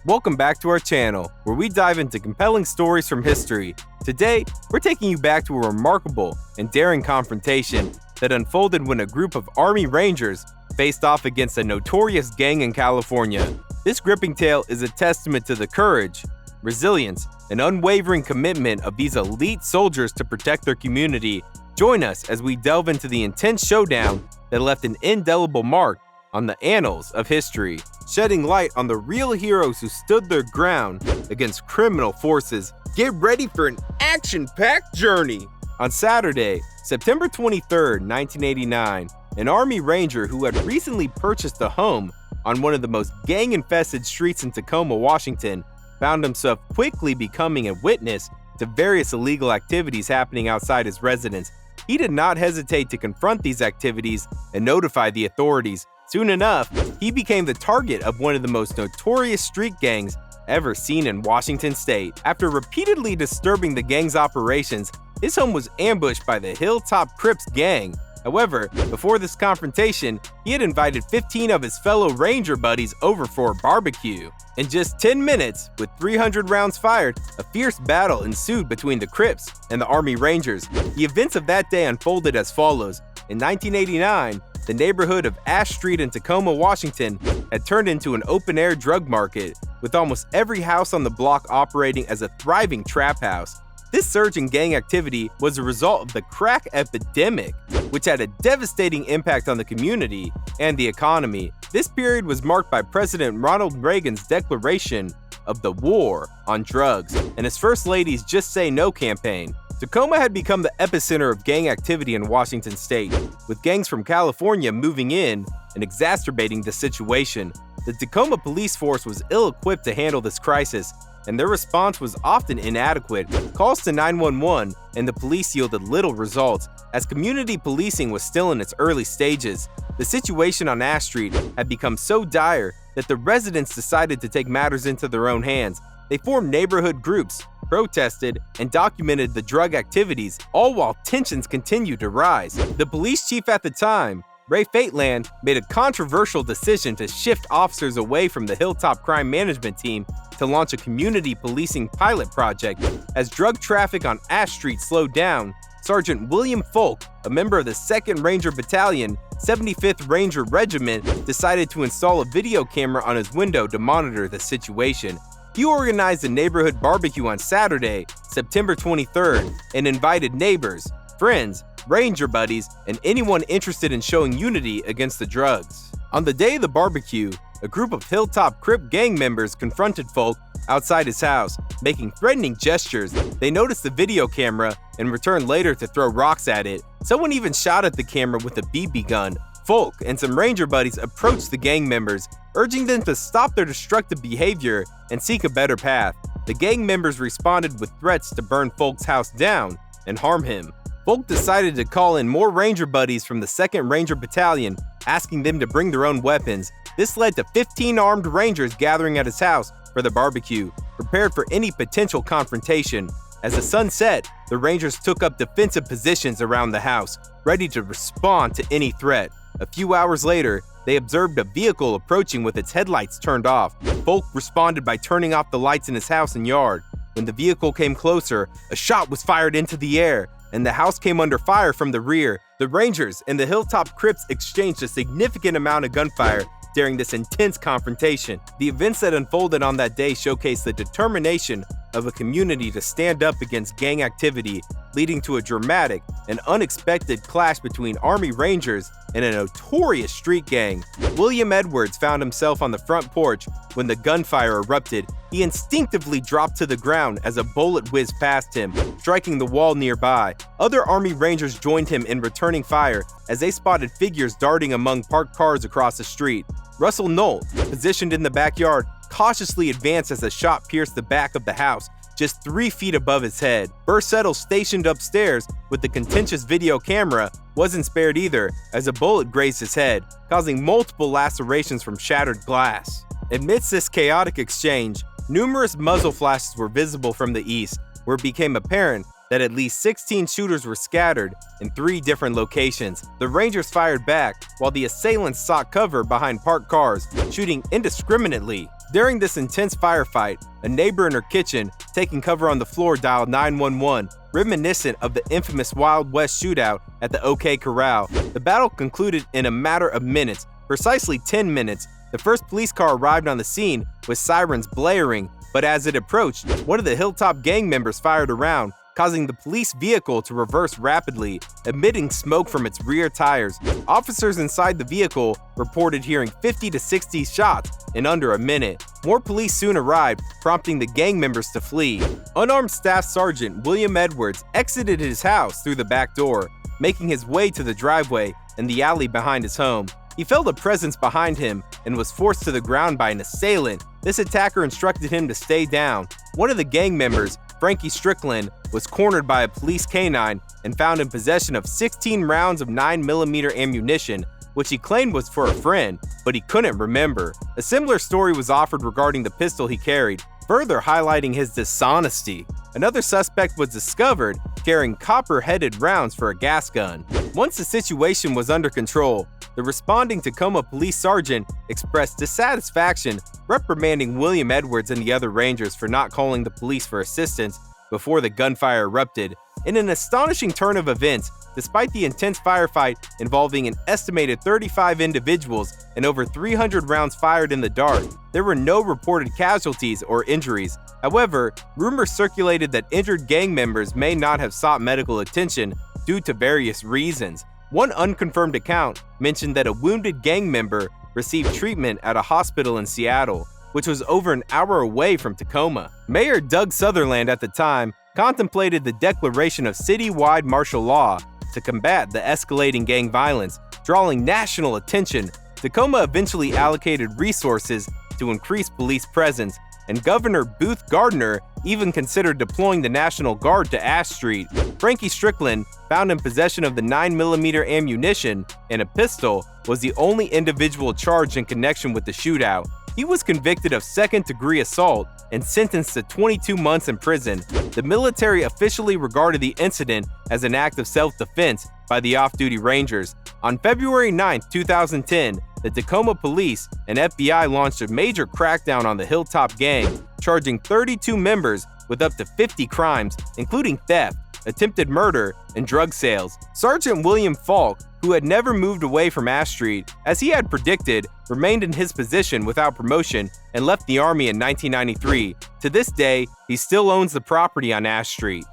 Welcome back to our channel, where we dive into compelling stories from history. Today, we're taking you back to a remarkable and daring confrontation that unfolded when a group of Army Rangers faced off against a notorious gang in California. This gripping tale is a testament to the courage, resilience, and unwavering commitment of these elite soldiers to protect their community. Join us as we delve into the intense showdown that left an indelible mark on the annals of history, shedding light on the real heroes who stood their ground against criminal forces. Get ready for an action-packed journey! On Saturday, September 23, 1989, an Army Ranger who had recently purchased a home on one of the most gang-infested streets in Tacoma, Washington, found himself quickly becoming a witness to various illegal activities happening outside his residence. He did not hesitate to confront these activities and notify the authorities. Soon enough, he became the target of one of the most notorious street gangs ever seen in Washington state. After repeatedly disturbing the gang's operations, his home was ambushed by the Hilltop Crips gang. However, before this confrontation, he had invited 15 of his fellow Ranger buddies over for a barbecue. In just 10 minutes, with 300 rounds fired, a fierce battle ensued between the Crips and the Army Rangers. The events of that day unfolded as follows. In 1989, the neighborhood of Ash Street in Tacoma, Washington, had turned into an open-air drug market, with almost every house on the block operating as a thriving trap house. This surge in gang activity was a result of the crack epidemic, which had a devastating impact on the community and the economy. This period was marked by President Ronald Reagan's declaration of the war on drugs and his First Lady's Just Say No campaign. Tacoma had become the epicenter of gang activity in Washington state, with gangs from California moving in and exacerbating the situation. The Tacoma police force was ill-equipped to handle this crisis, and their response was often inadequate. Calls to 911 and the police yielded little results, as community policing was still in its early stages. The situation on Ash Street had become so dire that the residents decided to take matters into their own hands. They formed neighborhood groups, protested, and documented the drug activities, all while tensions continued to rise. The police chief at the time, Ray Fateland, made a controversial decision to shift officers away from the Hilltop Crime Management Team to launch a community policing pilot project. As drug traffic on Ash Street slowed down, Sergeant William Folk, a member of the 2nd Ranger Battalion, 75th Ranger Regiment, decided to install a video camera on his window to monitor the situation. He organized a neighborhood barbecue on Saturday, September 23rd, and invited neighbors, friends, Ranger buddies, and anyone interested in showing unity against the drugs. On the day of the barbecue, a group of Hilltop Crip gang members confronted Folk outside his house, making threatening gestures. They noticed the video camera and returned later to throw rocks at it. Someone even shot at the camera with a BB gun. Folk and some Ranger buddies approached the gang members, urging them to stop their destructive behavior and seek a better path. The gang members responded with threats to burn Folk's house down and harm him. Folk decided to call in more Ranger buddies from the 2nd Ranger Battalion, asking them to bring their own weapons. This led to 15 armed Rangers gathering at his house for the barbecue, prepared for any potential confrontation. As the sun set, the Rangers took up defensive positions around the house, ready to respond to any threat. A few hours later, they observed a vehicle approaching with its headlights turned off. Folk responded by turning off the lights in his house and yard. When the vehicle came closer, a shot was fired into the air, and the house came under fire from the rear. The Rangers and the Hilltop Crips exchanged a significant amount of gunfire during this intense confrontation. The events that unfolded on that day showcased the determination of a community to stand up against gang activity, leading to a dramatic and unexpected clash between Army Rangers and a notorious street gang. William Edwards found himself on the front porch when the gunfire erupted. He instinctively dropped to the ground as a bullet whizzed past him, striking the wall nearby. Other Army Rangers joined him in returning fire as they spotted figures darting among parked cars across the street. Russell Knoll, positioned in the backyard, cautiously advanced as a shot pierced the back of the house, just 3 feet above his head. Bursettle, stationed upstairs with the contentious video camera, wasn't spared either, as a bullet grazed his head, causing multiple lacerations from shattered glass. Amidst this chaotic exchange, numerous muzzle flashes were visible from the east, where it became apparent that at least 16 shooters were scattered in 3 different locations. The Rangers fired back, while the assailants sought cover behind parked cars, shooting indiscriminately. During this intense firefight, a neighbor in her kitchen, taking cover on the floor, dialed 911, reminiscent of the infamous Wild West shootout at the OK Corral. The battle concluded in a matter of minutes, precisely 10 minutes. The first police car arrived on the scene with sirens blaring, but as it approached, one of the Hilltop gang members fired a round, causing the police vehicle to reverse rapidly, emitting smoke from its rear tires. Officers inside the vehicle reported hearing 50 to 60 shots in under a minute. More police soon arrived, prompting the gang members to flee. Unarmed Staff Sergeant William Edwards exited his house through the back door, making his way to the driveway and the alley behind his home. He felt a presence behind him and was forced to the ground by an assailant. This attacker instructed him to stay down. One of the gang members, Frankie Strickland, was cornered by a police canine and found in possession of 16 rounds of 9mm ammunition, which he claimed was for a friend, but he couldn't remember. A similar story was offered regarding the pistol he carried, further highlighting his dishonesty. Another suspect was discovered carrying copper-headed rounds for a gas gun. Once the situation was under control, the responding Tacoma police sergeant expressed dissatisfaction, reprimanding William Edwards and the other rangers for not calling the police for assistance before the gunfire erupted. In an astonishing turn of events, despite the intense firefight involving an estimated 35 individuals and over 300 rounds fired in the dark, there were no reported casualties or injuries. However, rumors circulated that injured gang members may not have sought medical attention due to various reasons. One unconfirmed account mentioned that a wounded gang member received treatment at a hospital in Seattle, which was over an hour away from Tacoma. Mayor Doug Sutherland at the time contemplated the declaration of citywide martial law to combat the escalating gang violence, drawing national attention. Tacoma eventually allocated resources to increase police presence, and Governor Booth Gardner even considered deploying the National Guard to Ash Street. Frankie Strickland, found in possession of the 9mm ammunition and a pistol, was the only individual charged in connection with the shootout. He was convicted of second-degree assault and sentenced to 22 months in prison. The military officially regarded the incident as an act of self-defense by the off-duty Rangers. On February 9, 2010, the Tacoma Police and FBI launched a major crackdown on the Hilltop Gang, charging 32 members with up to 50 crimes, including theft, attempted murder, and drug sales. Sergeant William Falk, who had never moved away from Ash Street, as he had predicted, remained in his position without promotion and left the Army in 1993. To this day, he still owns the property on Ash Street.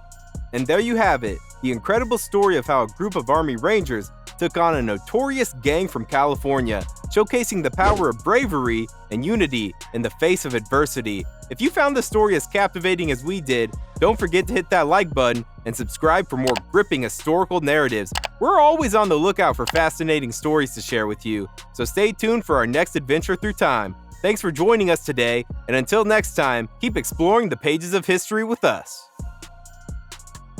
And there you have it, the incredible story of how a group of Army Rangers took on a notorious gang from California, showcasing the power of bravery and unity in the face of adversity. If you found the story as captivating as we did, don't forget to hit that like button and subscribe for more gripping historical narratives. We're always on the lookout for fascinating stories to share with you, so stay tuned for our next adventure through time. Thanks for joining us today, and until next time, keep exploring the pages of history with us.